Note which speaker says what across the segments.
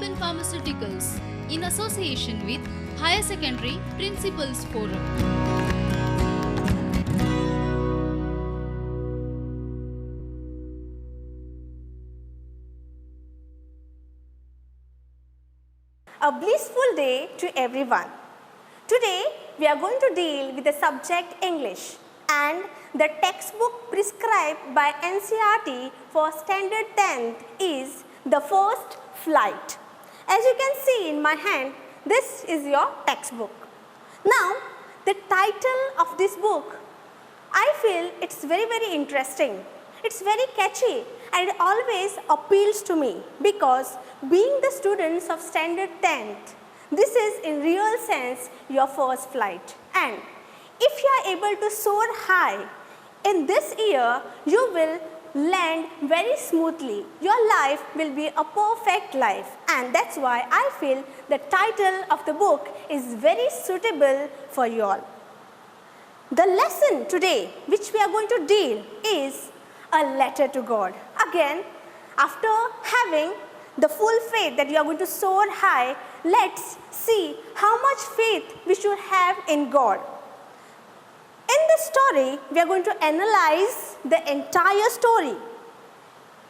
Speaker 1: in Pharmaceuticals in association with Higher Secondary Principals Forum.
Speaker 2: A blissful day to everyone. Today we are going to deal with the subject English, and the textbook prescribed by NCERT for standard 10th is The First Flight. As you can see in my hand, this is your textbook. Now the title of this book, I feel it's very interesting. It's very catchy and it always appeals to me because being the students of standard 10th, this is in real sense your first flight. And if you are able to soar high in this year, you will land very smoothly. Your life will be a perfect life, and that's why I feel the title of the book is very suitable for you all. The lesson today which we are going to deal is a letter to God. Again, after having the full faith that you are going to soar high, let's see how much faith we should have in God. In this story, we are going to analyze the entire story.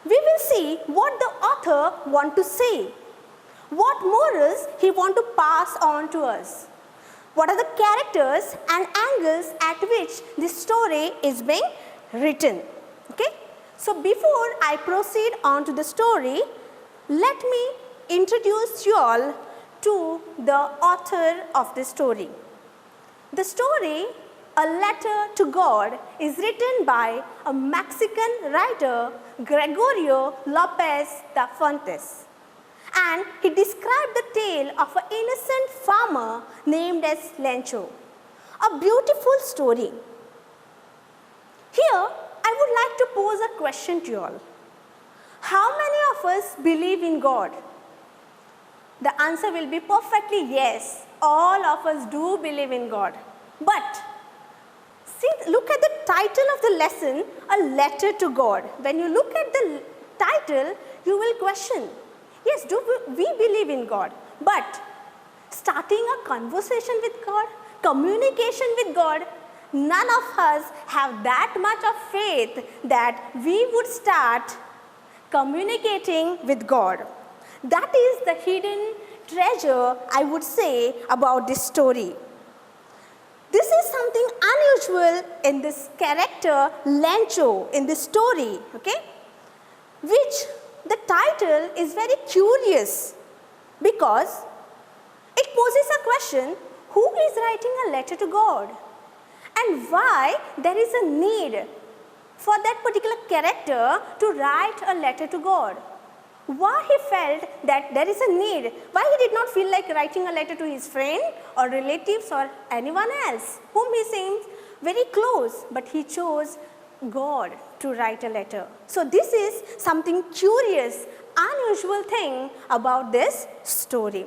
Speaker 2: We will see what the author wants to say, what morals he wants to pass on to us, what are the characters and angles at which this story is being written. Okay? So before I proceed on to the story, let me introduce you all to the author of the story. The story, A Letter to God, is written by a Mexican writer, Gregorio Lopez de Fuentes. And he described the tale of an innocent farmer named as Lencho. A beautiful story. Here, I would like to pose a question to you all. How many of us believe in God? The answer will be perfectly yes. All of us do believe in God. But see, look at the title of the lesson, A Letter to God. When you look at the title, you will question, yes, do we believe in God? But starting a conversation with God, communication with God, none of us have that much of faith that we would start communicating with God. That is the hidden treasure, I would say, about this story. This is something unusual in this character Lencho in this story, okay? Which the title is very curious because it poses a question, who is writing a letter to God? And why there is a need for that particular character to write a letter to God? Why he felt that there is a need? Why he did not feel like writing a letter to his friend or relatives or anyone else whom he seems very close, but he chose God to write a letter. So this is something curious, unusual thing about this story.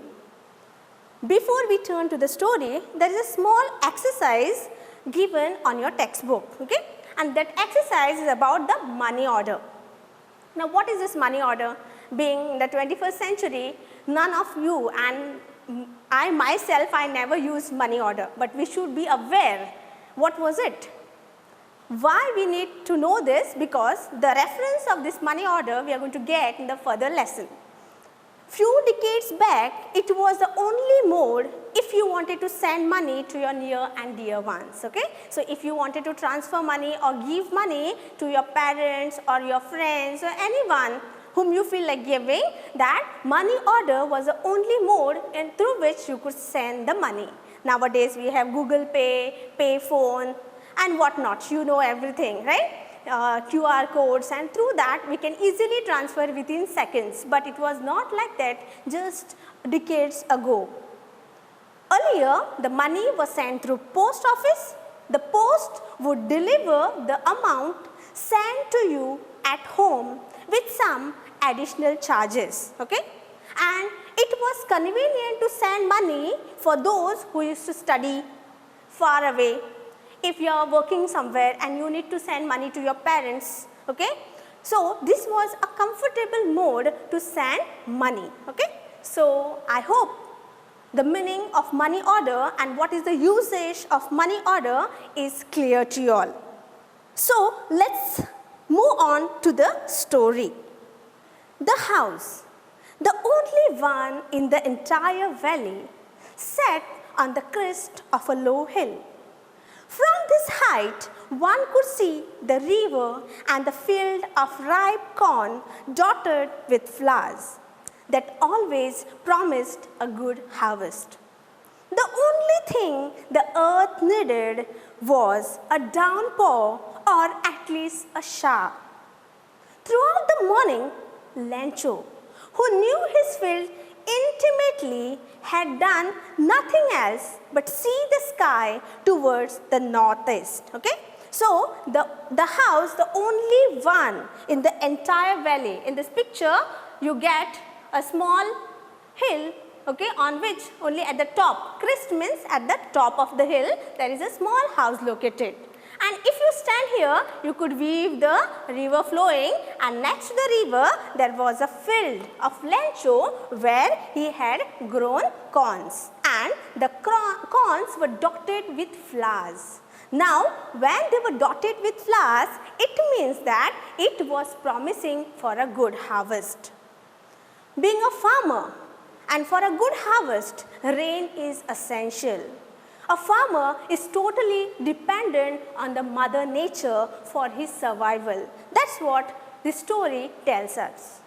Speaker 2: Before we turn to the story, there is a small exercise given on your textbook, okay? And that exercise is about the money order. Now what is this money order? Being in the 21st century, none of you and I myself, I never used money order, but we should be aware what was it. Why we need to know this? Because the reference of this money order we are going to get in the further lesson. Few decades back, it was the only mode if you wanted to send money to your near and dear ones, okay? So if you wanted to transfer money or give money to your parents or your friends or anyone whom you feel like giving, that money order was the only mode through which you could send the money. Nowadays we have Google Pay, Payphone and whatnot, you know everything, right? QR codes, and through that we can easily transfer within seconds, but it was not like that just decades ago. Earlier, the money was sent through post office. The post would deliver the amount sent to you at home with some additional charges, okay? And it was convenient to send money for those who used to study far away. If you are working somewhere and you need to send money to your parents, okay? So this was a comfortable mode to send money, okay? So I hope the meaning of money order and what is the usage of money order is clear to you all. So let's move on to the story. The house, the only one in the entire valley, sat on the crest of a low hill. From this height, one could see the river and the field of ripe corn dotted with flowers that always promised a good harvest. The only thing the earth needed was a downpour or at least a shower. Throughout the morning, Lencho, who knew his field intimately, had done nothing else but see the sky towards the northeast. Okay? So, the house, the only one in the entire valley. In this picture, you get a small hill, okay, on which only at the top, crest means at the top of the hill, there is a small house located. And if you stand here, you could view the river flowing, and next to the river, there was a field of Lencho where he had grown corns, and the corns were dotted with flowers. Now, when they were dotted with flowers, it means that it was promising for a good harvest. Being a farmer, and for a good harvest, rain is essential. A farmer is totally dependent on the mother nature for his survival. That's what this story tells us.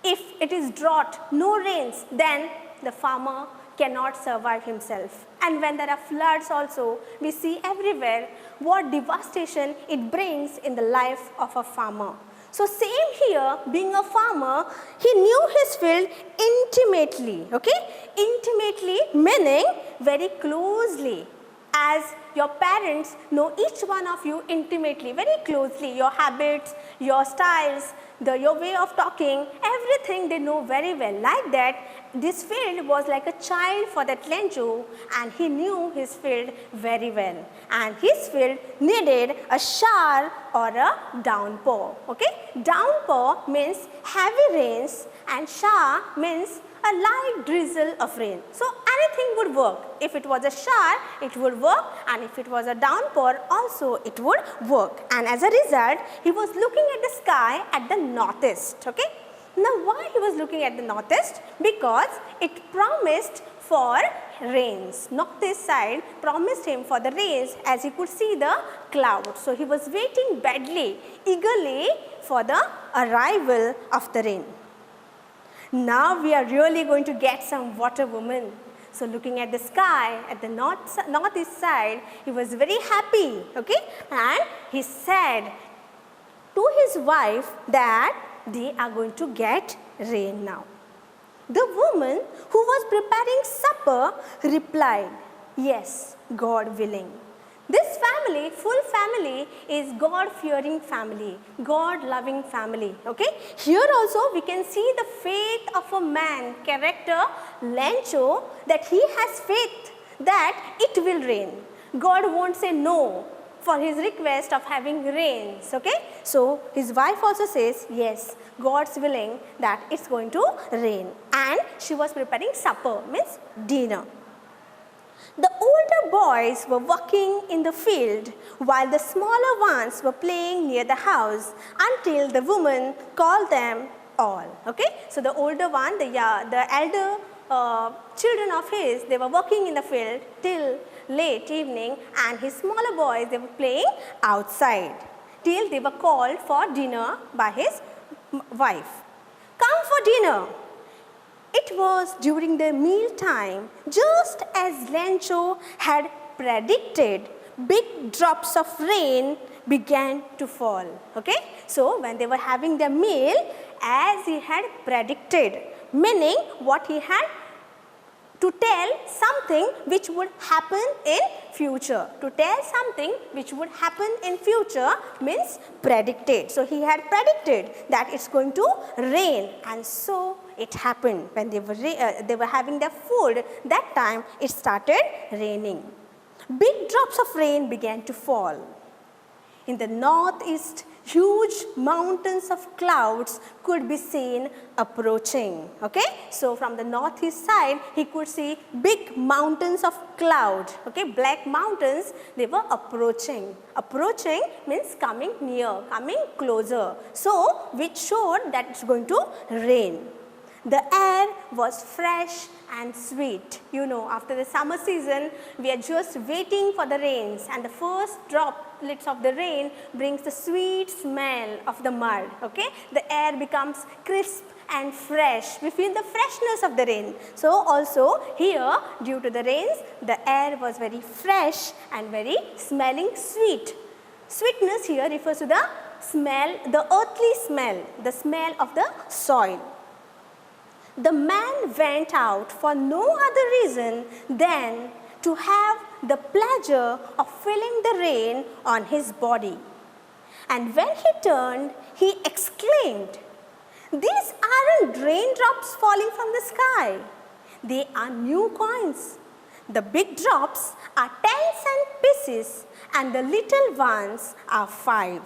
Speaker 2: If it is drought, no rains, then the farmer cannot survive himself. And when there are floods also, we see everywhere what devastation it brings in the life of a farmer. So same here, being a farmer, he knew his field intimately, okay? Intimately meaning very closely, as your parents know each one of you intimately, very closely, your habits, your styles, your way of talking, everything they know very well. Like that, this field was like a child for that Lencho, and he knew his field very well. And his field needed a shower or a downpour. Okay? Downpour means heavy rains, and shower means a light drizzle of rain. So anything would work. If it was a shower, it would work, and if it was a downpour, also it would work. And as a result, he was looking at the sky at the northeast. Okay? Now why he was looking at the northeast? Because it promised for rains. Northeast side promised him for the rains, as he could see the clouds. So he was waiting badly, eagerly for the arrival of the rain. Now we are really going to get some water woman. So looking at the sky at the northeast side, he was very happy, okay? And he said to his wife that they are going to get rain now. The woman who was preparing supper replied, "Yes, God willing." This family, full family, is God-fearing family, God-loving family, okay? Here also we can see the faith of a man, character, Lencho, that he has faith that it will rain. God won't say no for his request of having rains, okay? So his wife also says, yes, God's willing that it's going to rain. And she was preparing supper, means dinner. The older boys were working in the field while the smaller ones were playing near the house until the woman called them all. Okay? So the older one, the elder children of his, they were working in the field till late evening, and his smaller boys, they were playing outside till they were called for dinner by his wife. Come for dinner. It was during the meal time, just as Lencho had predicted, big drops of rain began to fall. Okay? So when they were having their meal, as he had predicted, meaning what he had to tell something which would happen in future. To tell something which would happen in future means predicted. So he had predicted that it's going to rain, and so it happened. When they were having their food, that time it started raining. Big drops of rain began to fall. In the northeast, huge mountains of clouds could be seen approaching. Okay? So from the northeast side, he could see big mountains of cloud. Okay? Black mountains, they were approaching. Approaching means coming near, coming closer. So which showed that it's going to rain. The air was fresh and sweet. You know, after the summer season, we are just waiting for the rains, and the first droplets of the rain brings the sweet smell of the mud. Okay? The air becomes crisp and fresh. We feel the freshness of the rain. So also here, due to the rains, the air was very fresh and very smelling sweet. Sweetness here refers to the smell, the earthly smell, the smell of the soil. The man went out for no other reason than to have the pleasure of feeling the rain on his body. And when he turned, he exclaimed, "These aren't raindrops falling from the sky. They are new coins. The big drops are 10-cent pieces and the little ones are 5.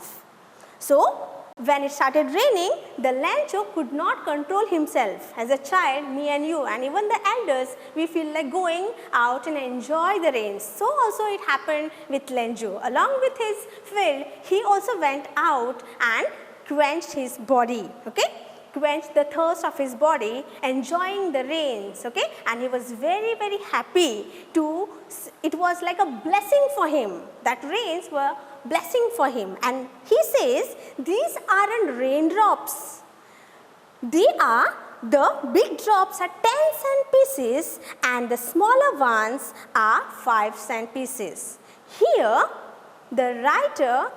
Speaker 2: So, when it started raining, the Lancho could not control himself. As a child, me and you and even the elders, we feel like going out and enjoy the rain. So also it happened with Lancho. Along with his field, he also went out and quenched his body. Okay? Quenched the thirst of his body, enjoying the rains. Okay? And he was very, very happy to, it was like a blessing for him. That rains were blessing for him. And he says, these aren't raindrops. They are, the big drops are 10-cent pieces and the smaller ones are 5-cent pieces. Here, the writer,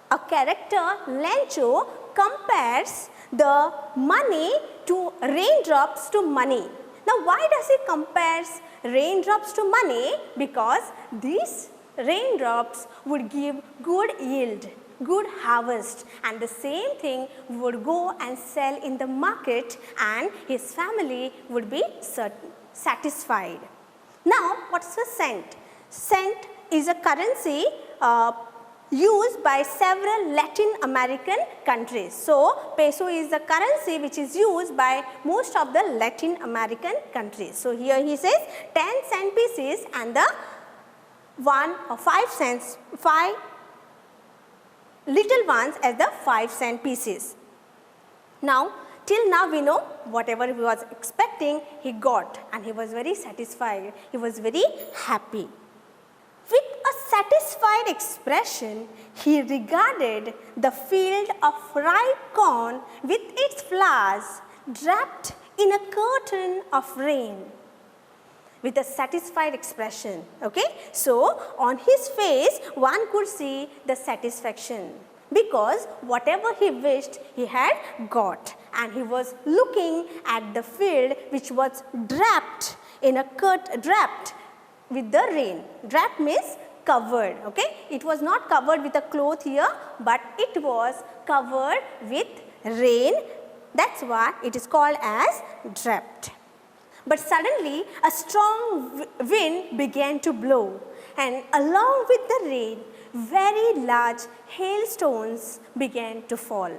Speaker 2: a character, Lancho, compares the money to raindrops to money. Now, why does he compare raindrops to money? Because these raindrops would give good yield, good harvest, and the same thing would go and sell in the market and his family would be satisfied. Now, what's a cent? Cent is a currency used by several Latin American countries. So, peso is the currency which is used by most of the Latin American countries. So, here he says 10-cent pieces and the 1 or 5 cents, 5 little ones as the 5-cent pieces. Now, till now we know whatever he was expecting, he got, and he was very satisfied. He was very happy. With a satisfied expression, he regarded the field of ripe corn with its flowers draped in a curtain of rain. With a satisfied expression. Okay? So, on his face, one could see the satisfaction because whatever he wished, he had got. And he was looking at the field which was draped in a draped with the rain. Draped means covered. Okay? It was not covered with a cloth here, but it was covered with rain. That's why it is called as draped. But suddenly a strong wind began to blow, and along with the rain, very large hailstones began to fall.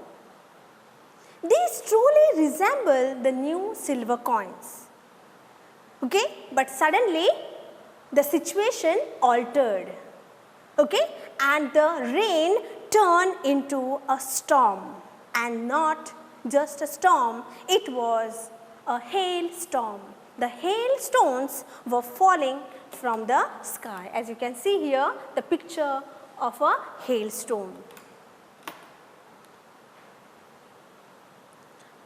Speaker 2: These truly resemble the new silver coins. Okay? But suddenly the situation altered. Okay? And the rain turned into a storm, and not just a storm, it was a hailstorm. The hailstones were falling from the sky. As you can see here, the picture of a hailstone.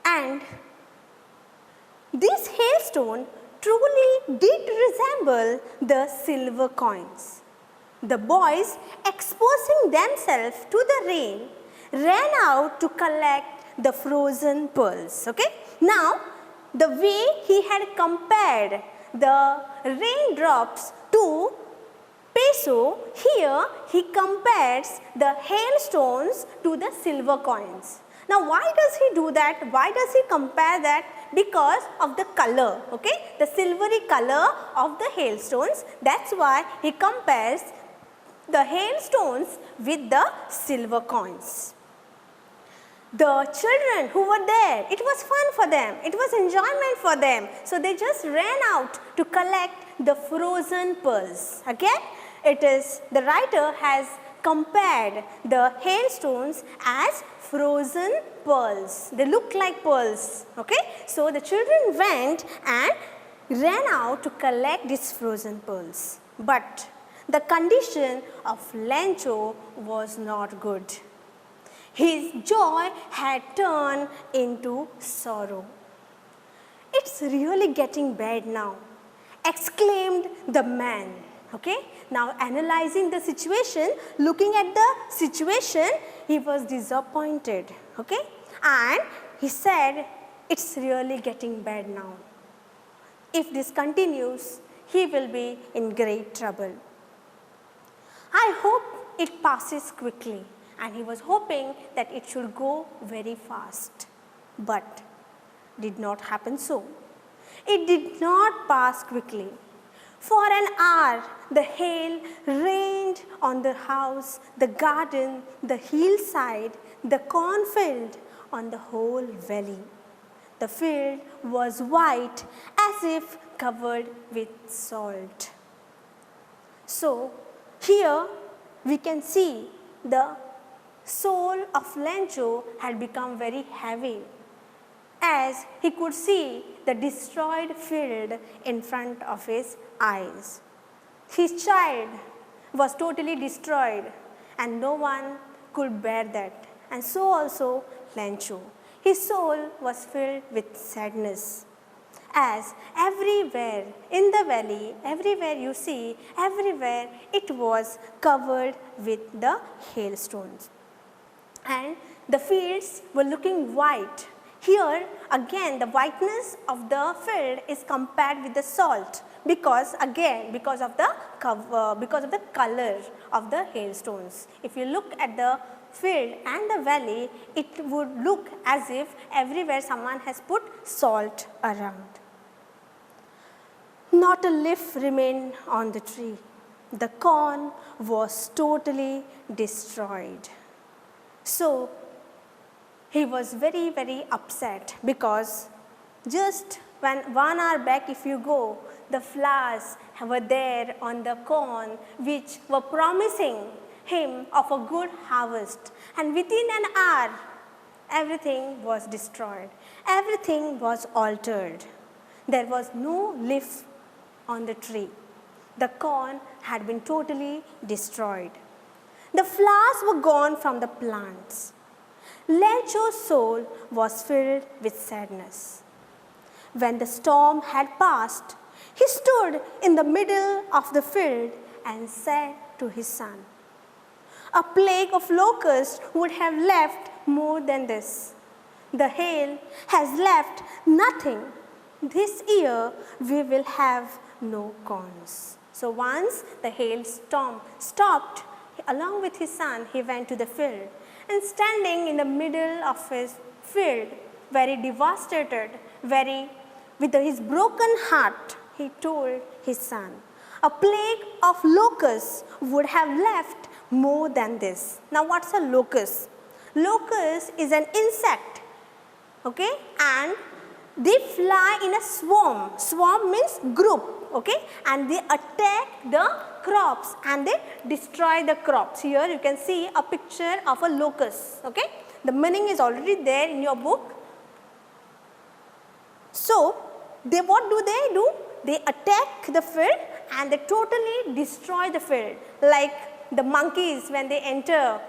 Speaker 2: And this hailstone truly did resemble the silver coins. The boys, exposing themselves to the rain, ran out to collect the frozen pearls. Okay? Now, the way he had compared the raindrops to peso, here he compares the hailstones to the silver coins. Now, why does he do that? Why does he compare that? Because of the color, okay? The silvery color of the hailstones. That's why he compares the hailstones with the silver coins. The children who were there, it was fun for them, it was enjoyment for them. So they just ran out to collect the frozen pearls. Again, the writer has compared the hailstones as frozen pearls. They look like pearls. Okay? So the children went and ran out to collect these frozen pearls. But the condition of Lencho was not good. His joy had turned into sorrow. "It's really getting bad now," exclaimed the man. Okay? Now analyzing the situation, looking at the situation, he was disappointed. Okay? And he said, "It's really getting bad now. If this continues, he will be in great trouble. I hope it passes quickly." And he was hoping that it should go very fast. But did not happen so. It did not pass quickly. For an hour, the hail rained on the house, the garden, the hillside, the cornfield, on the whole valley. The field was white as if covered with salt. So, here we can see the soul of Lencho had become very heavy as he could see the destroyed field in front of his eyes. His child was totally destroyed and no one could bear that, and so also Lencho. His soul was filled with sadness, as everywhere in the valley, everywhere you see, everywhere it was covered with the hailstones. And the fields were looking white. Here again the whiteness of the field is compared with the salt because of the color of the hailstones. If you look at the field and the valley, it would look as if everywhere someone has put salt around. Not a leaf remained on the tree. The corn was totally destroyed. So he was very, very upset because just 1 hour back if you go, the flowers were there on the corn which were promising him of a good harvest, and within an hour everything was destroyed, everything was altered. There was no leaf on the tree. The corn had been totally destroyed. The flowers were gone from the plants. Lencho's soul was filled with sadness. When the storm had passed, he stood in the middle of the field and said to his son, "A plague of locusts would have left more than this. The hail has left nothing. This year we will have no corns." So once the hailstorm stopped, along with his son, he went to the field, and standing in the middle of his field, very devastated, with his broken heart, he told his son, "A plague of locusts would have left more than this." Now what's a locust? Locust is an insect, okay, and they fly in a swarm. Swarm means group, okay, and they attack the crops and they destroy the crops. Here you can see a picture of a locust, okay. The meaning is already there in your book. So what do? They attack the field and they totally destroy the field. Like the monkeys, when they enter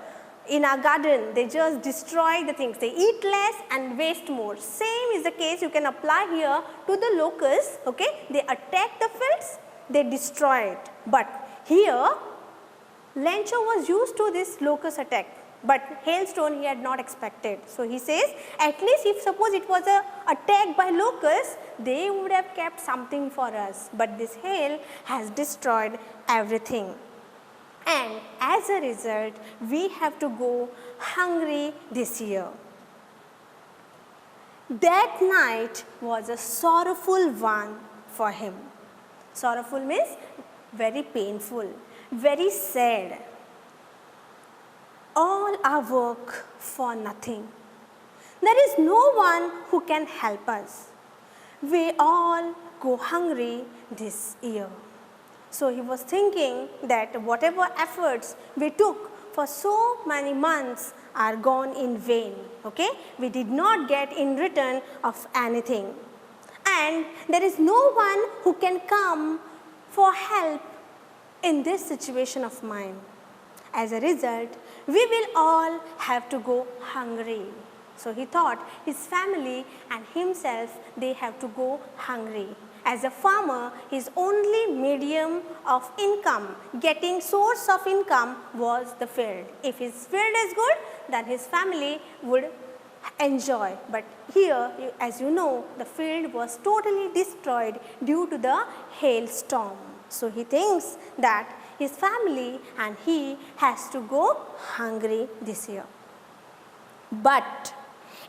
Speaker 2: in our garden, they just destroy the things. They eat less and waste more. Same is the case you can apply here to the locusts, okay. They attack the fields, they destroy it. But here Lencho was used to this locust attack, but hailstone he had not expected. So he says, at least if suppose it was a attack by locusts, they would have kept something for us, but this hail has destroyed everything. And as a result, we have to go hungry this year. That night was a sorrowful one for him. Sorrowful means very painful, very sad. All our work for nothing. there is no one who can help us. We all go hungry this year. So he was thinking that whatever efforts we took for so many months are gone in vain. Okay? We did not get in return of anything. And there is no one who can come for help in this situation of mine. As a result, we will all have to go hungry. So he thought his family and himself, they have to go hungry. As a farmer, his only medium of income, getting source of income was the field. If his field is good, then his family would enjoy. But here, as you know, the field was totally destroyed due to the hailstorm. So he thinks that his family and he has to go hungry this year. But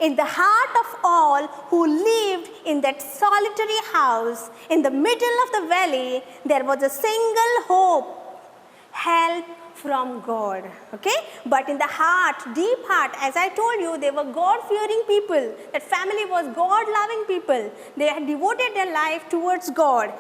Speaker 2: in the heart of all who lived in that solitary house in the middle of the valley, there was a single hope: help from God. Okay? But in the heart, deep heart, as I told you, they were God-fearing people. That family was God-loving people. They had devoted their life towards God,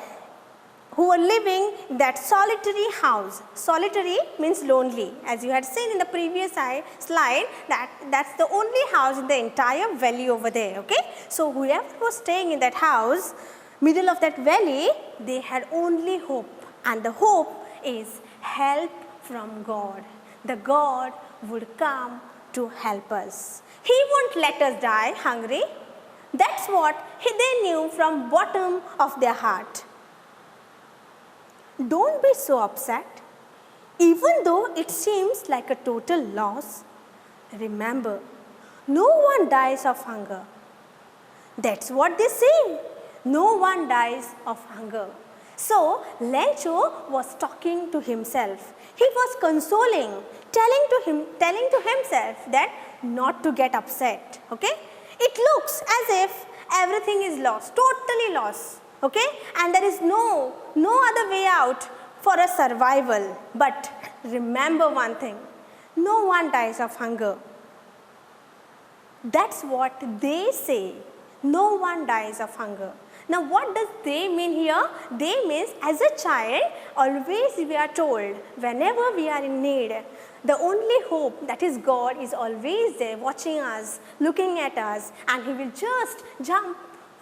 Speaker 2: who were living in that solitary house. Solitary means lonely. As you had seen in the previous slide, that's the only house in the entire valley over there. Okay? So whoever was staying in that house, middle of that valley, they had only hope. And the hope is help from God. The God would come to help us. He won't let us die hungry. That's what they knew from bottom of their heart. Don't be so upset. Even though it seems like a total loss, remember, no one dies of hunger. That's what they say. No one dies of hunger. So, Lencho was talking to himself. He was consoling, telling to himself that not to get upset. Okay? It looks as if everything is lost, totally lost. Okay? And there is no other way out for a survival. But remember one thing, no one dies of hunger. That's what they say. No one dies of hunger. Now what does they mean here? They means as a child, always we are told, whenever we are in need, the only hope, that is God, is always there watching us, looking at us, and He will just jump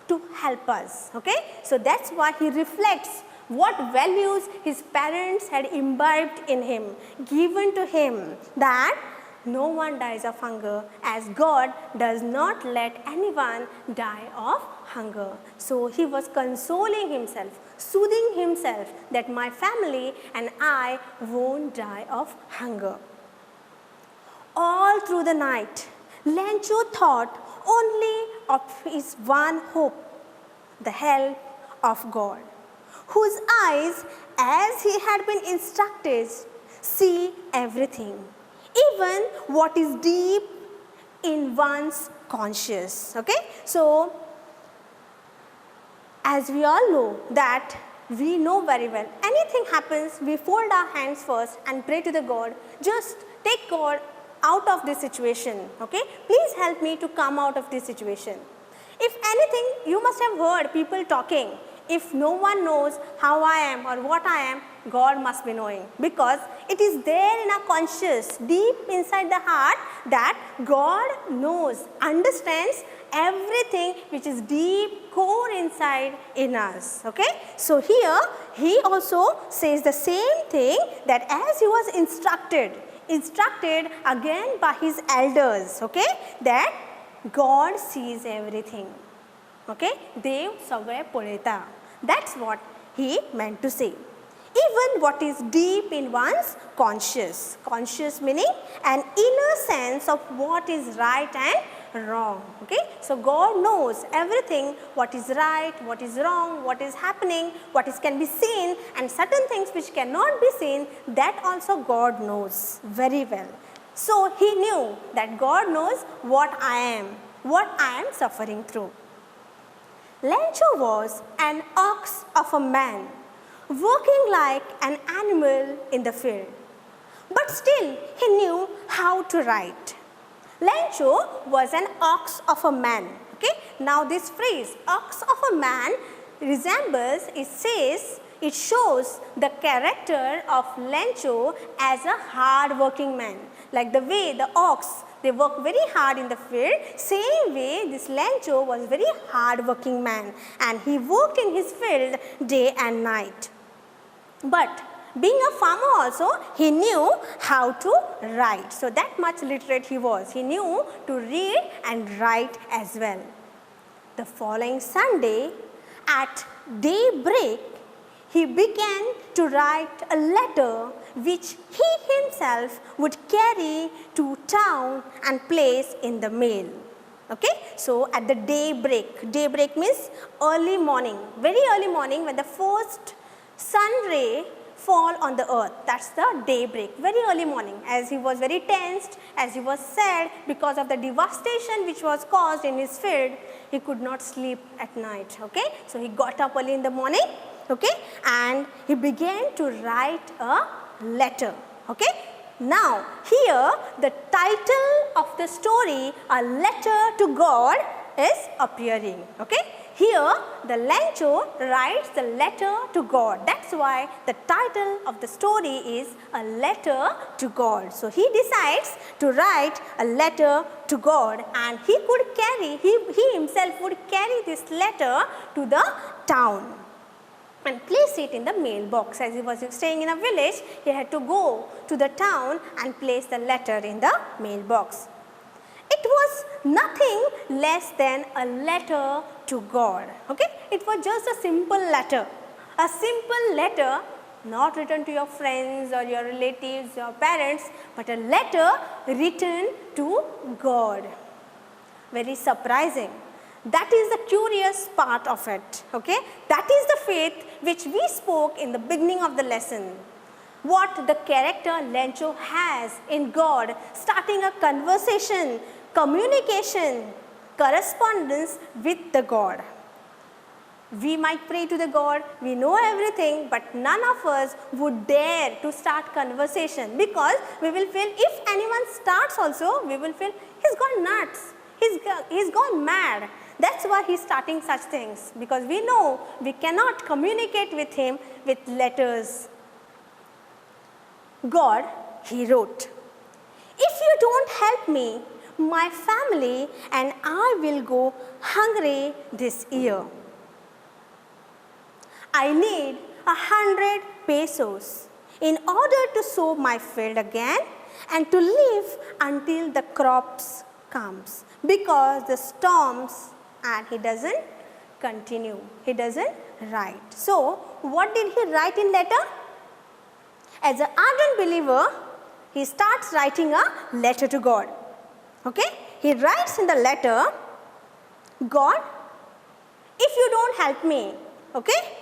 Speaker 2: to help us. Okay? So that's why he reflects what values his parents had imbibed in him, given to him, that no one dies of hunger, as God does not let anyone die of hunger. So he was consoling himself, soothing himself that my family and I won't die of hunger. All through the night, Lencho thought only of his one hope, the help of God, whose eyes, as he had been instructed, see everything, even what is deep in one's conscience. Okay? So, as we all know that we know very well, anything happens, we fold our hands first and pray to the God, just take God out of this situation. Okay? Please help me to come out of this situation. If anything, you must have heard people talking, if no one knows how I am or what I am, God must be knowing, because it is there in our conscience, deep inside the heart, that God knows, understands everything which is deep core inside in us. Okay? So here he also says the same thing, that as he was instructed again by his elders, okay, that God sees everything. Okay? Dev sagale pureta. That's what he meant to say. Even what is deep in one's conscious. Conscious meaning an inner sense of what is right and wrong. Okay? So God knows everything, what is right, what is wrong, what is happening, what is can be seen, and certain things which cannot be seen, that also God knows very well. So he knew that God knows what I am suffering through. Lencho was an ox of a man, working like an animal in the field. But still he knew how to write. Lencho was an ox of a man. Okay? Now this phrase, ox of a man, resembles, it shows the character of Lencho as a hard working man. Like the way the ox, they work very hard in the field, same way this Lencho was very hard working man, and he worked in his field day and night. But being a farmer also, he knew how to write. So that much literate he was. He knew to read and write as well. The following Sunday at daybreak, he began to write a letter which he himself would carry to town and place in the mail. Okay? So at the daybreak means early morning, very early morning, when the first sun ray fall on the earth. That's the daybreak, very early morning, as he was very tensed, as he was sad because of the devastation which was caused in his field. He could not sleep at night. Okay? So he got up early in the morning, okay, and he began to write a letter. Okay? Now here the title of the story, A Letter to God, is appearing. Okay? Here the Lencho writes the letter to God. That's why the title of the story is A Letter to God. So he decides to write a letter to God, and he himself would carry this letter to the town and place it in the mailbox. As he was staying in a village, he had to go to the town and place the letter in the mailbox. It was nothing less than a letter to God. Okay? It was just a simple letter. A simple letter, not written to your friends or your relatives or parents, but a letter written to God. Very surprising. That is the curious part of it. Okay? That is the faith which we spoke in the beginning of the lesson. What the character Lencho has in God, starting a conversation, communication, correspondence with the God. We might pray to the God, we know everything, but none of us would dare to start conversation, because we will feel, if anyone starts also, we will feel he's gone nuts, he's gone mad. That's why he's starting such things, because we know we cannot communicate with him with letters. God, he wrote, if you don't help me, my family and I will go hungry this year. I need 100 pesos in order to sow my field again and to live until the crops comes, because the storms, and he doesn't continue. He doesn't write. So what did he write in letter? As an ardent believer, he starts writing a letter to God. Okay? He writes in the letter, God, if you don't help me, okay,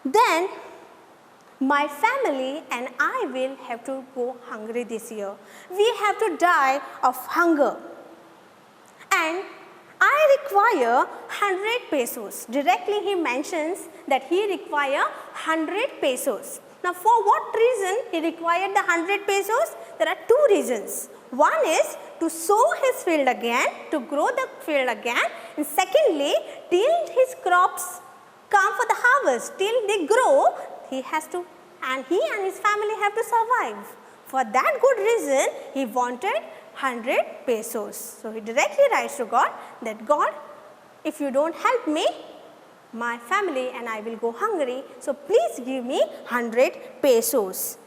Speaker 2: then my family and I will have to go hungry this year. We have to die of hunger. And I require 100 pesos. Directly he mentions that he requires 100 pesos. Now for what reason he required the 100 pesos? There are two reasons. One is to sow his field again, to grow the field again, and secondly, till his crops come for the harvest, till they grow, he has to, and he and his family have to survive. For that good reason, he wanted 100 pesos. So he directly writes to God that, God, if you don't help me, my family and I will go hungry, so please give me 100 pesos.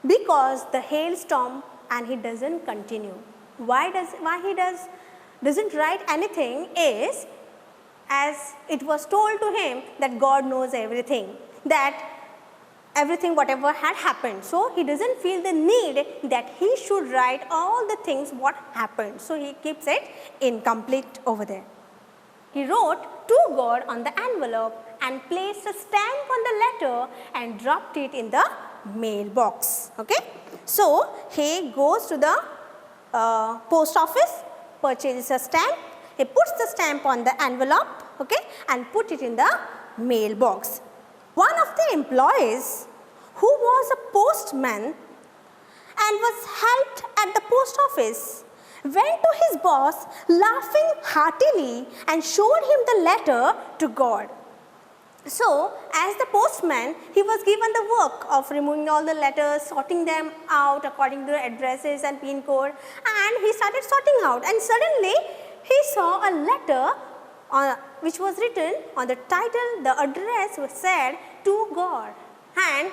Speaker 2: Because the hailstorm, and he doesn't continue. Why he doesn't write anything is, as it was told to him that God knows everything, that everything whatever had happened. So he doesn't feel the need that he should write all the things what happened. So he keeps it incomplete over there. He wrote to God on the envelope and placed a stamp on the letter and dropped it in the mailbox. Okay? So he goes to the post office, purchases a stamp, he puts the stamp on the envelope, okay, and put it in the mailbox. One of the employees, who was a postman and was helped at the post office, went to his boss laughing heartily and showed him the letter to God. So, as the postman, he was given the work of removing all the letters, sorting them out according to the addresses and pin code, and he started sorting out, and suddenly he saw a letter which was written on the title. The address was said to God, and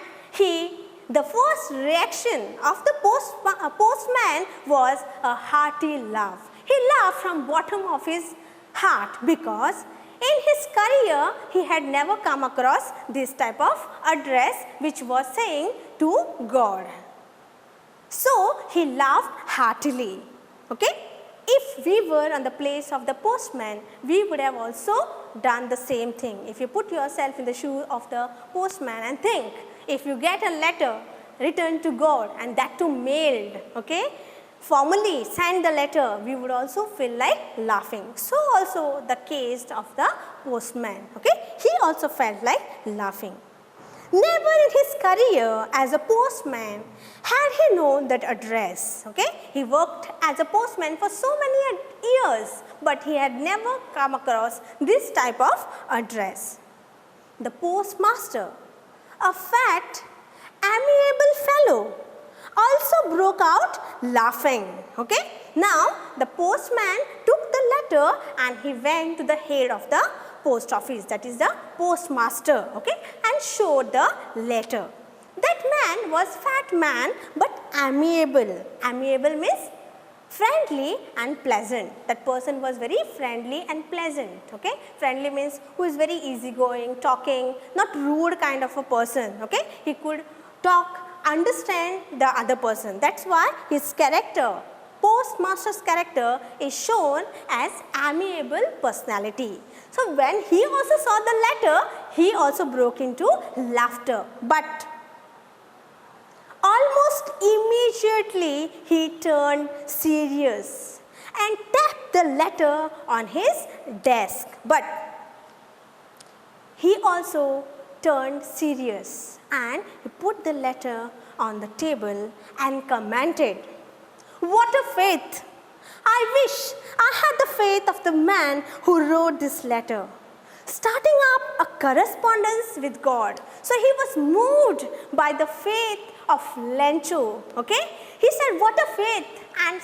Speaker 2: the first reaction of the postman was a hearty laugh. He laughed from bottom of his heart because in his career he had never come across this type of address which was saying to God. So he laughed heartily. Okay? If we were on the place of the postman, we would have also done the same thing. If you put yourself in the shoe of the postman and think, if you get a letter written to God and that too mailed, okay, formally send the letter, we would also feel like laughing. So also the case of the postman, okay, he also felt like laughing. Never in his career as a postman had he known that address, okay. He worked as a postman for so many years, but he had never come across this type of address. The postmaster, a fat, amiable fellow, also broke out laughing. Okay? Now, the postman took the letter and he went to the head of the post office, that is the postmaster, okay, and showed the letter. That man was fat man but amiable. Amiable means friendly and pleasant. That person was very friendly and pleasant. Okay? Friendly means who is very easygoing, talking, not rude kind of a person. Okay? He could talk, understand the other person. That's why his character, postmaster's character, is shown as amiable personality. So when he also saw the letter, he also broke into laughter. But almost immediately he turned serious and tapped the letter on his desk. But he also turned serious and he put the letter on the table and commented, "What a faith! I wish I had the faith of the man who wrote this letter, starting up a correspondence with God." So he was moved by the faith of Lencho. Okay? He said, "What a faith!" And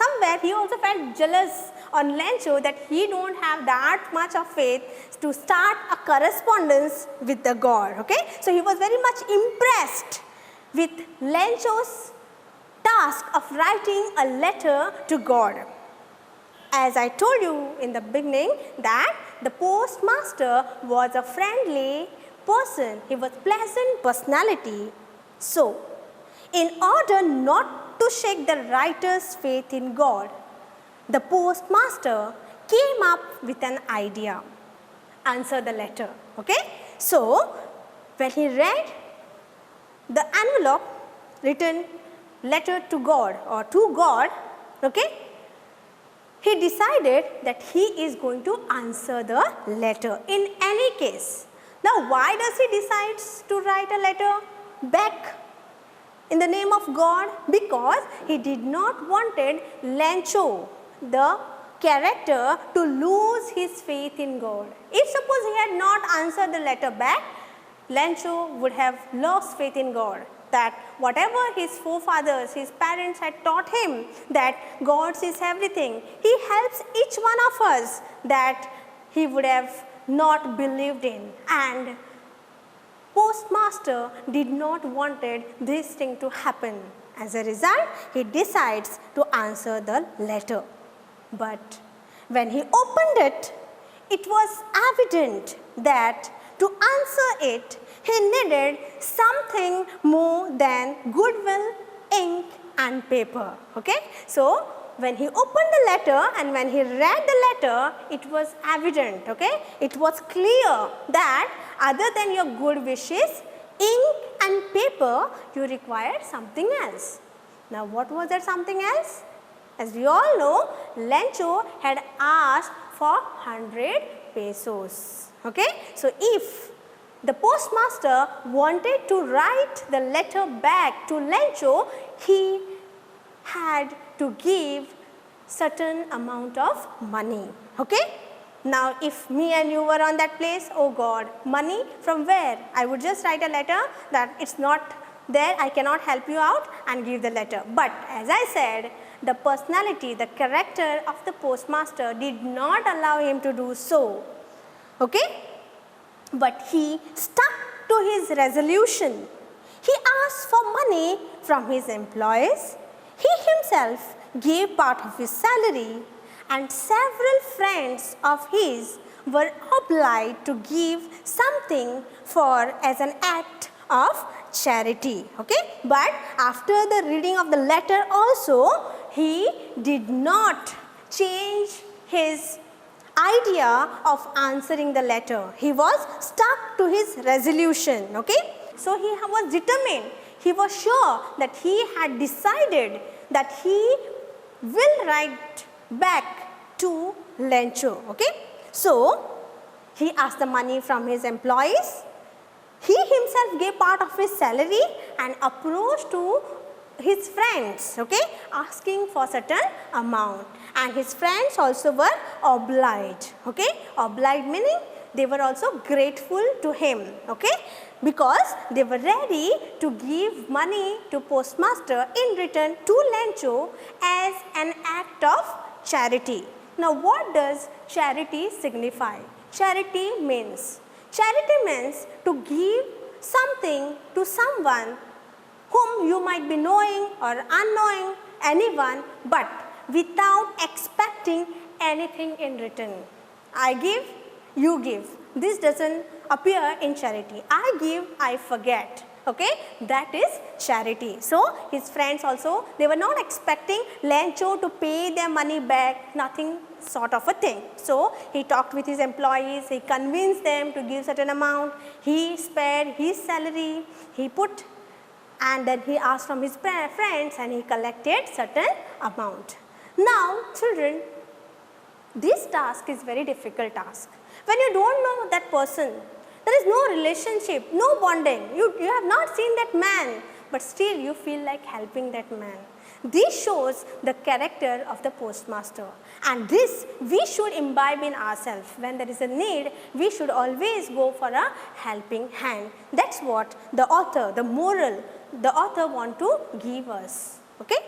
Speaker 2: somewhere he also felt jealous on Lencho that he don't have that much of faith to start a correspondence with the God. Okay? So he was very much impressed with Lencho's task of writing a letter to God. As I told you in the beginning that the postmaster was a friendly person, he was pleasant personality. So, in order not to shake the writer's faith in God, the postmaster came up with an idea. Answer the letter. Okay? So, when he read the envelope written letter to God or to God, okay, he decided that he is going to answer the letter in any case. Now, why does he decide to write a letter back in the name of God? Because he did not wanted Lencho, the character, to lose his faith in God. If suppose he had not answered the letter back, Lencho would have lost faith in God, that whatever his forefathers, his parents had taught him, that God sees everything, he helps each one of us, that he would have not believed in. And postmaster did not wanted this thing to happen. As a result, he decides to answer the letter. But when he opened it, it was evident that to answer it, he needed something more than goodwill, ink and paper. Okay? So, when he opened the letter and when he read the letter, it was evident, okay? It was clear that other than your good wishes, ink and paper, you required something else. Now, what was that something else? As we all know, Lencho had asked for 100 pesos. Okay? So, if the postmaster wanted to write the letter back to Lencho, he had to give certain amount of money. Okay? Now, if me and you were on that place, oh God, money from where? I would just write a letter that it's not there, I cannot help you out and give the letter. But as I said, the personality, the character of the postmaster did not allow him to do so. Okay? But he stuck to his resolution. He asked for money from his employees. He himself gave part of his salary, and several friends of his were obliged to give something for as an act of charity. Okay? But after the reading of the letter also, he did not change his idea of answering the letter. He was stuck to his resolution. Okay? So he was determined. He was sure that he had decided that he will write back to Lencho. Okay? So he asked the money from his employees. He himself gave part of his salary and approached to his friends, okay, asking for certain amount, and his friends also were obliged. Okay? Obliged meaning they were also grateful to him, okay, because they were ready to give money to postmaster in return to Lencho as an act of charity. Now, what does charity signify? Charity means to give something to someone whom you might be knowing or unknowing, anyone, but without expecting anything in return. I give, you give. This doesn't appear in charity. I give, I forget. Okay? That is charity. So his friends also, they were not expecting Lencho to pay their money back, nothing sort of a thing. So he talked with his employees, he convinced them to give certain amount, he spared his salary, he put, and then he asked from his friends and he collected certain amount. Now children, this task is very difficult task. When you don't know that person, there is no relationship, no bonding, you have not seen that man, but still you feel like helping that man. This shows the character of the postmaster, and this we should imbibe in ourselves. When there is a need, we should always go for a helping hand. That's what the author, the moral, the author want to give us. Okay?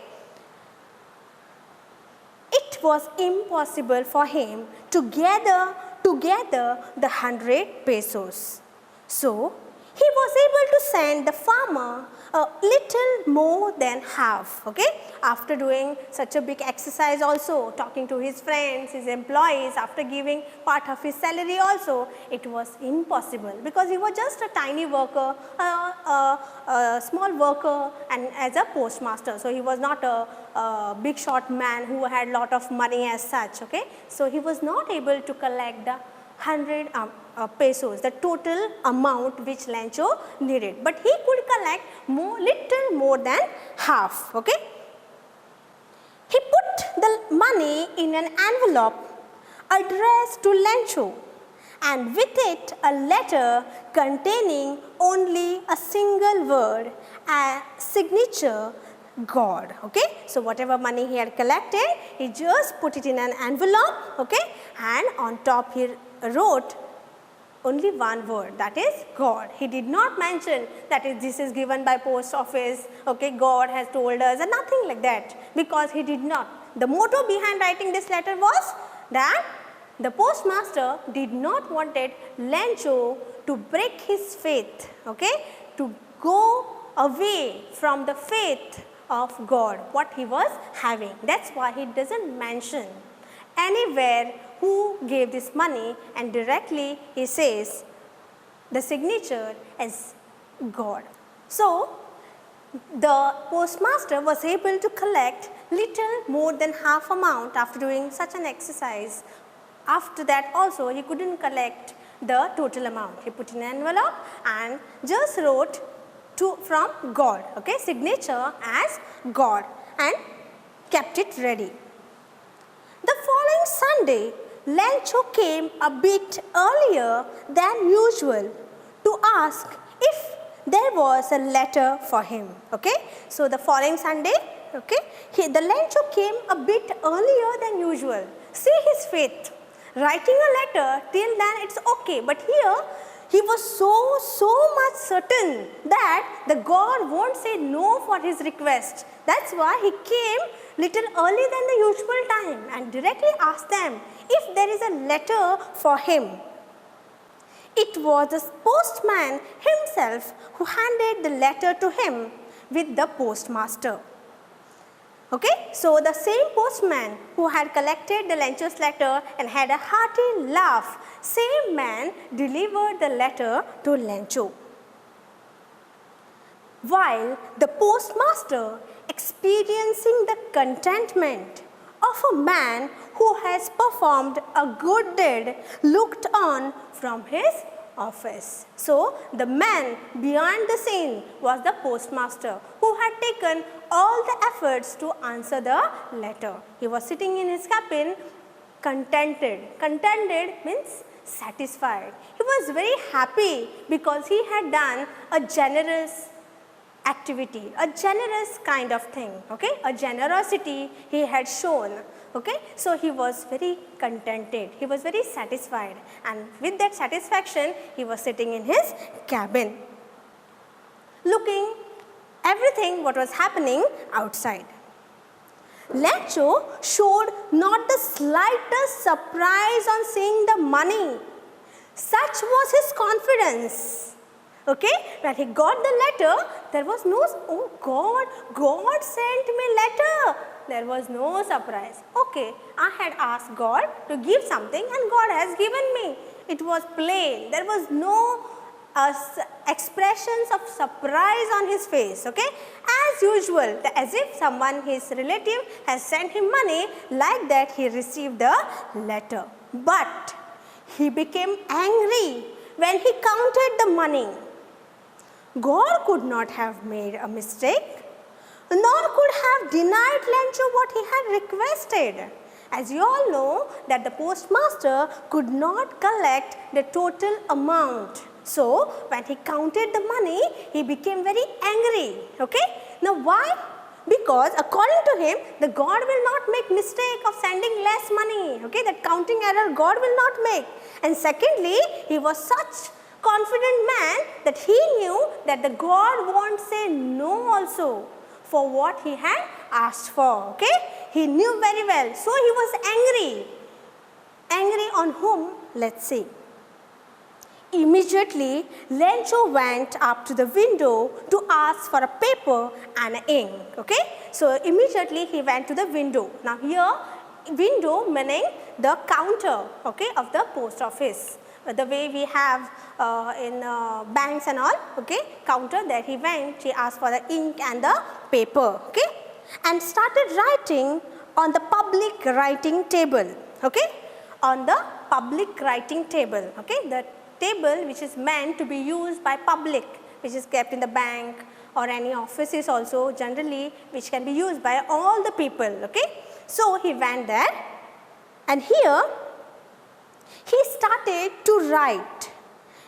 Speaker 2: It was impossible for him to gather together the 100 pesos. So he was able to send the farmer a little more than half. Okay? After doing such a big exercise also, talking to his friends, his employees, after giving part of his salary also, it was impossible because he was just a tiny worker, a small worker, and as a postmaster. So he was not a big shot man who had lot of money as such. Okay? So he was not able to collect the 100 pesos, the total amount which Lencho needed, but he could collect little more than half. Okay? He put the money in an envelope addressed to Lencho, and with it a letter containing only a single word, a signature, God. Okay? So whatever money he had collected, he just put it in an envelope, okay, and on top he wrote only one word, that is God. He did not mention that this is given by post office, okay, God has told us, and nothing like that, because he did not. The motto behind writing this letter was that the postmaster did not wanted Lencho to break his faith, okay, to go away from the faith of God, what he was having. That's why he doesn't mention anywhere who gave this money, and directly he says the signature is God. So the postmaster was able to collect little more than half amount after doing such an exercise. After that also he couldn't collect the total amount. He put in an envelope and just wrote from God, okay, signature as God, and kept it ready. The following Sunday, Lencho came a bit earlier than usual to asked if there was a letter for him. Okay? So, the following Sunday, okay, the Lencho came a bit earlier than usual. See his faith. Writing a letter, till then it's okay, but here he was so much certain that the God won't say no for his request. That's why he came little early than the usual time and directly asked them if there is a letter for him. It was the postman himself who handed the letter to him with the postmaster. Okay, so the same postman who had collected the Lencho's letter and had a hearty laugh, same man delivered the letter to Lencho. While the postmaster, experiencing the contentment of a man who has performed a good deed, looked on from his office. So, the man behind the scene was the postmaster who had taken all the efforts to answer the letter. He was sitting in his cabin contented. Contented means satisfied. He was very happy because he had done a generous activity, a generous kind of thing, okay, a generosity he had shown, okay. So, he was very contented, he was very satisfied, and with that satisfaction he was sitting in his cabin looking everything what was happening outside. Lencho showed not the slightest surprise on seeing the money. Such was his confidence. Okay, when he got the letter, there was no, oh God sent me letter. There was no surprise. Okay, I had asked God to give something and God has given me. It was plain. There was no expressions of surprise on his face. Okay, as usual, as if someone, his relative, has sent him money, like that he received the letter. But he became angry when he counted the money. God could not have made a mistake, nor could have denied Lencho what he had requested. As you all know that the postmaster could not collect the total amount. So, when he counted the money, he became very angry. Okay? Now, why? Because according to him, the God will not make mistake of sending less money. Okay? That counting error God will not make. And secondly, he was such confident man that he knew that the God won't say no also for what he had asked for. Okay? He knew very well. So, he was angry. Angry on whom? Let's see. Immediately, Lencho went up to the window to ask for a paper and ink. Okay? So, immediately he went to the window. Now, here window meaning the counter, okay, of the post office. The way we have in banks and all, okay, counter, there he went, he asked for the ink and the paper, okay, and started writing on the public writing table, okay, on the public writing table, okay, the table which is meant to be used by public, which is kept in the bank or any offices also generally, which can be used by all the people, okay. So, he went there and here he started to write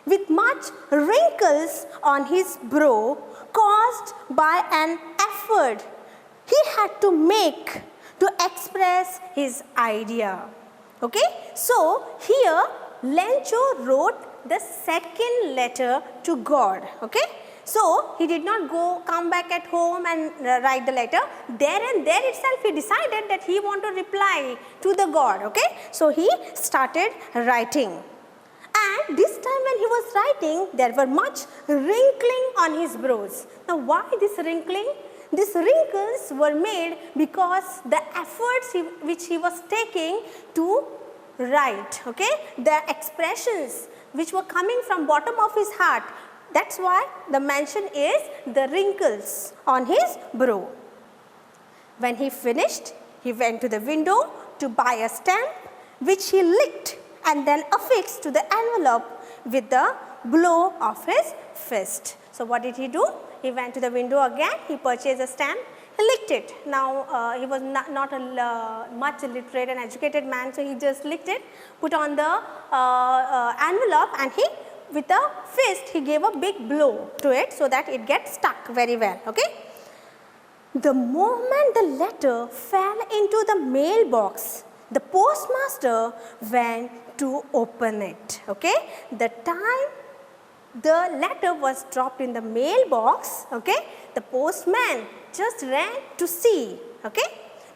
Speaker 2: with much wrinkles on his brow caused by an effort he had to make to express his idea. Okay? So, here Lencho wrote the second letter to God. Okay? So, he did not come back at home and write the letter. There and there itself he decided that he want to reply to the God. Okay? So, he started writing. And this time when he was writing, there were much wrinkling on his brows. Now, why this wrinkling? These wrinkles were made because the efforts which he was taking to write. Okay? The expressions which were coming from bottom of his heart. That's why the mention is the wrinkles on his brow. When he finished, he went to the window to buy a stamp which he licked and then affixed to the envelope with the blow of his fist. So, what did he do? He went to the window again, he purchased a stamp, he licked it. Now, he was not a much literate and educated man, so he just licked it, put on the envelope and he with a fist he gave a big blow to it so that it gets stuck very well. Okay. The moment the letter fell into the mailbox, the postmaster went to open it. Okay. The time the letter was dropped in the mailbox, okay, the postman just ran to see, okay,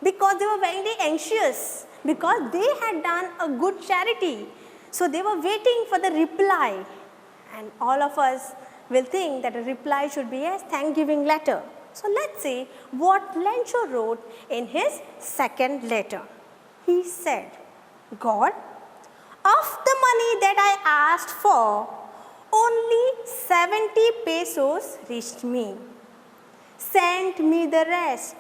Speaker 2: because they were very anxious, because they had done a good charity. So they were waiting for the reply, and all of us will think that a reply should be a thanksgiving letter. So let's see what Lencho wrote in his second letter. He said, God, of the money that I asked for, only 70 pesos reached me. Send me the rest,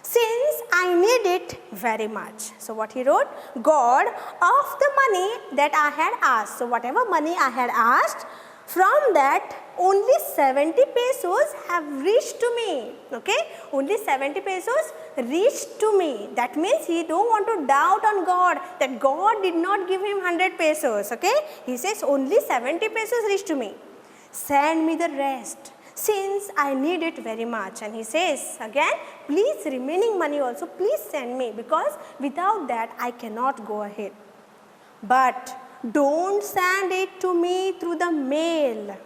Speaker 2: since I need it very much. So what he wrote, God, of the money that I had asked, so whatever money I had asked, from that only 70 pesos have reached to me. Okay, only 70 pesos reached to me. That means he don't want to doubt on God that God did not give him 100 pesos. Okay, he says only 70 pesos reached to me. Send me the rest, since I need it very much. And he says again, please remaining money also please send me, because without that I cannot go ahead. But don't send it to me through the mail,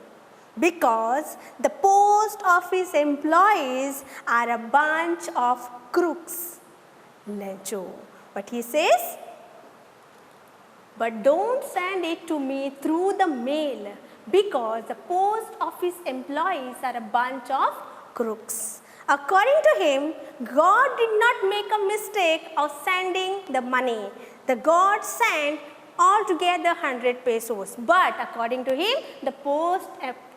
Speaker 2: because the post office employees are a bunch of crooks. Lencho. But he says, but don't send it to me through the mail, because the post office employees are a bunch of crooks. According to him, God did not make a mistake of sending the money. The God sent altogether 100 pesos. But according to him, the post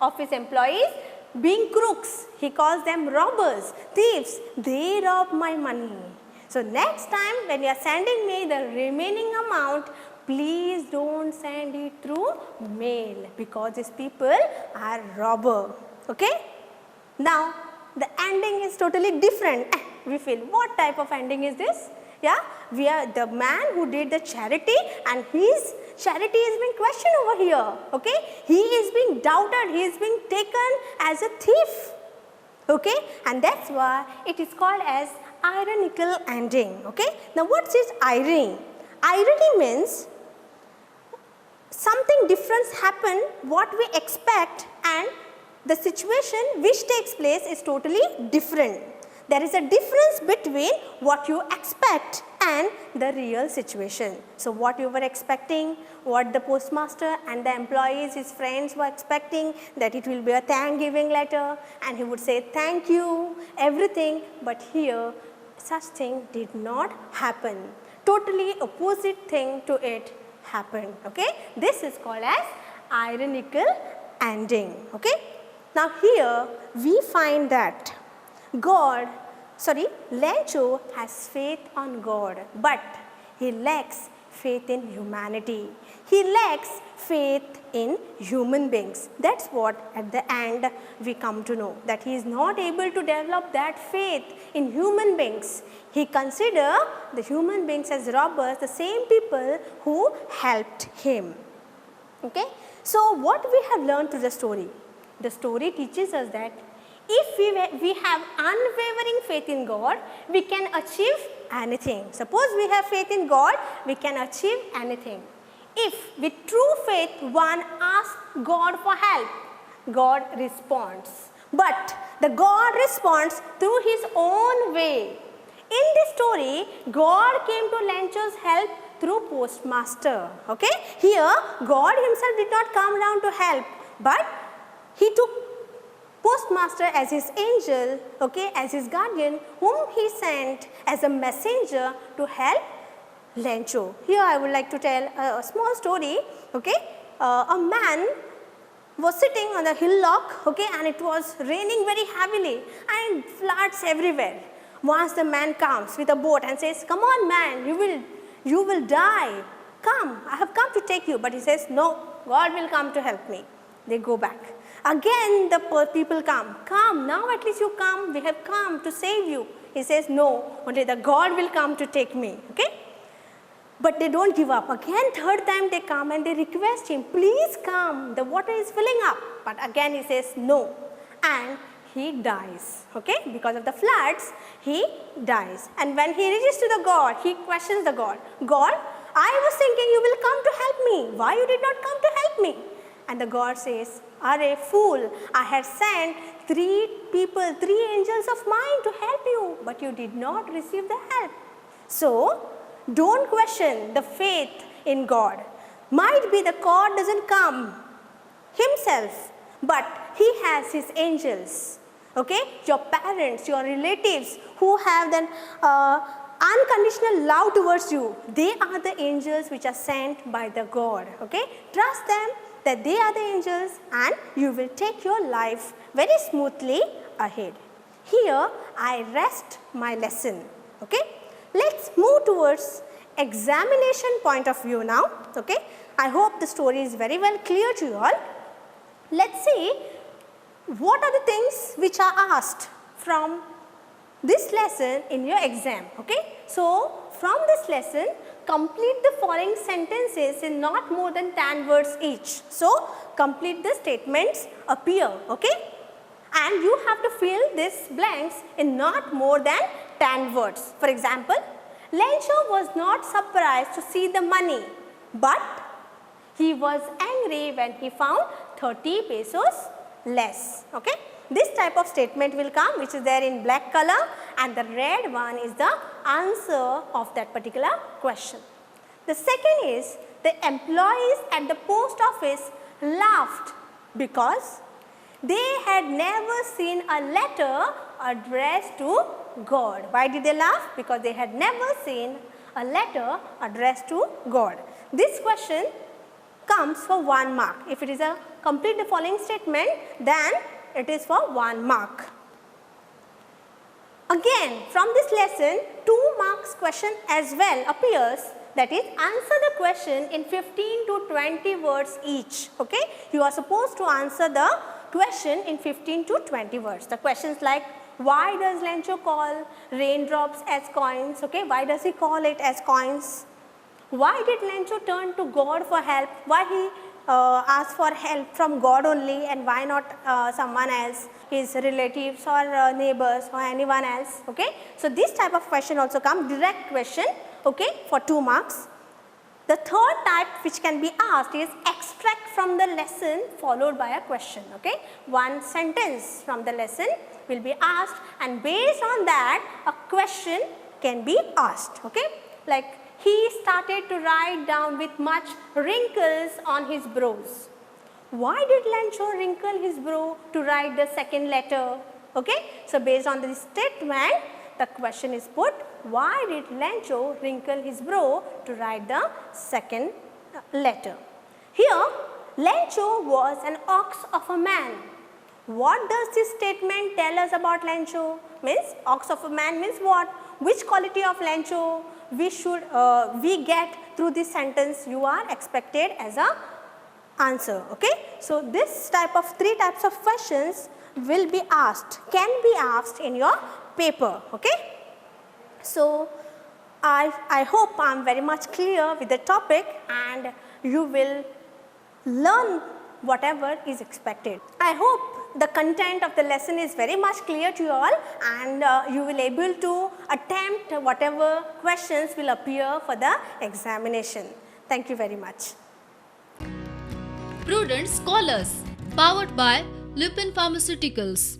Speaker 2: office employees, being crooks, he calls them robbers, thieves, they rob my money. So next time when you are sending me the remaining amount, please don't send it through mail, because these people are robber. Okay. Now the ending is totally different. We feel, what type of ending is this? Yeah, we are the man who did the charity, and his charity is being questioned over here. Okay, he is being doubted, he is being taken as a thief. Okay, and that's why it is called as ironical ending. Okay, now what's this irony? Irony means something different happen what we expect, and the situation which takes place is totally different. There is a difference between what you expect and the real situation. So what you were expecting, what the postmaster and the employees, his friends were expecting, that it will be a thanksgiving letter and he would say thank you, everything, but here such thing did not happen. Totally opposite thing to it happened. Okay, this is called as ironical ending. Okay, now here we find that Lencho has faith on God, but he lacks faith in humanity. He lacks faith in human beings. That's what at the end we come to know, that he is not able to develop that faith in human beings. He considers the human beings as robbers, the same people who helped him. Okay? So what we have learned through the story teaches us that if we have unwavering faith in God, we can achieve anything. Suppose we have faith in God, we can achieve anything. If with true faith one asks God for help, God responds. But the God responds through his own way. In this story, God came to Lencho's help through postmaster. Okay? Here, God himself did not come down to help, but he took postmaster as his angel, okay, as his guardian, whom he sent as a messenger to help Lencho. Here I would like to tell a small story. Okay, a man was sitting on a hillock, okay, and it was raining very heavily and floods everywhere. Once the man comes with a boat and says, "Come on, man, you will die. Come, I have come to take you." But he says, "No, God will come to help me." They go back. Again the people come, now at least you come, we have come to save you. He says, "No, only the God will come to take me." Okay. But they don't give up. Again, third time they come and they request him, please come, the water is filling up. But again he says no, and he dies, okay? Because of the floods, he dies. And when he reaches to the God, he questions the God. God, I was thinking you will come to help me. Why you did not come to help me? And the God says, Arey fool, I had sent 3 people, 3 angels of mine to help you, but you did not receive the help. So, don't question the faith in God. Might be the God doesn't come himself, but he has his angels. Okay, your parents, your relatives who have that unconditional love towards you, they are the angels which are sent by the God. Okay, trust them that they are the angels, and you will take your life very smoothly ahead. Here I rest my lesson. Okay, let's move towards examination point of view now. Okay, I hope the story is very well clear to you all. Let's see what are the things which are asked from this lesson in your exam. Okay, so from this lesson, complete the following sentences in not more than 10 words each. So complete the statements appear. Okay, and you have to fill these blanks in not more than 10 words. For example, Lencho was not surprised to see the money, but he was angry when he found 30 pesos less. Okay, this type of statement will come, which is there in black color, and the red one is the answer of that particular question. The second is, the employees at the post office laughed because they had never seen a letter addressed to God. Why did they laugh? Because they had never seen a letter addressed to God. This question comes for 1 mark. If it is a complete the following statement, then it is for 1 mark. Again, from this lesson, 2 marks question as well appears, that is, answer the question in 15 to 20 words each. Okay, you are supposed to answer the question in 15 to 20 words. The questions like, why does Lencho call raindrops as coins? Okay, why does he call it as coins? Why did Lencho turn to God for help? Why he asked for help from God only, and why not someone else, his relatives or neighbors or anyone else? Okay, so this type of question also come, direct question, okay, for 2 marks. The third type which can be asked is extract from the lesson followed by a question. Okay, 1 sentence from the lesson will be asked, and based on that a question can be asked. Okay, like, he started to write down with much wrinkles on his brows. Why did Lencho wrinkle his brow to write the second letter? Okay, so based on this statement, the question is put, why did Lencho wrinkle his brow to write the second letter? Here, Lencho was an ox of a man. What does this statement tell us about Lencho? Means, ox of a man means what? Which quality of Lencho we get through this sentence you are expected as a answer. Okay, so this type of 3 types of questions will be asked, can be asked in your paper. Okay, so I hope I am very much clear with the topic, and you will learn whatever is expected. I hope the content of the lesson is very much clear to you all, and you will able to attempt whatever questions will appear for the examination. Thank you very much.
Speaker 1: Prudent Scholars, powered by Lupin Pharmaceuticals.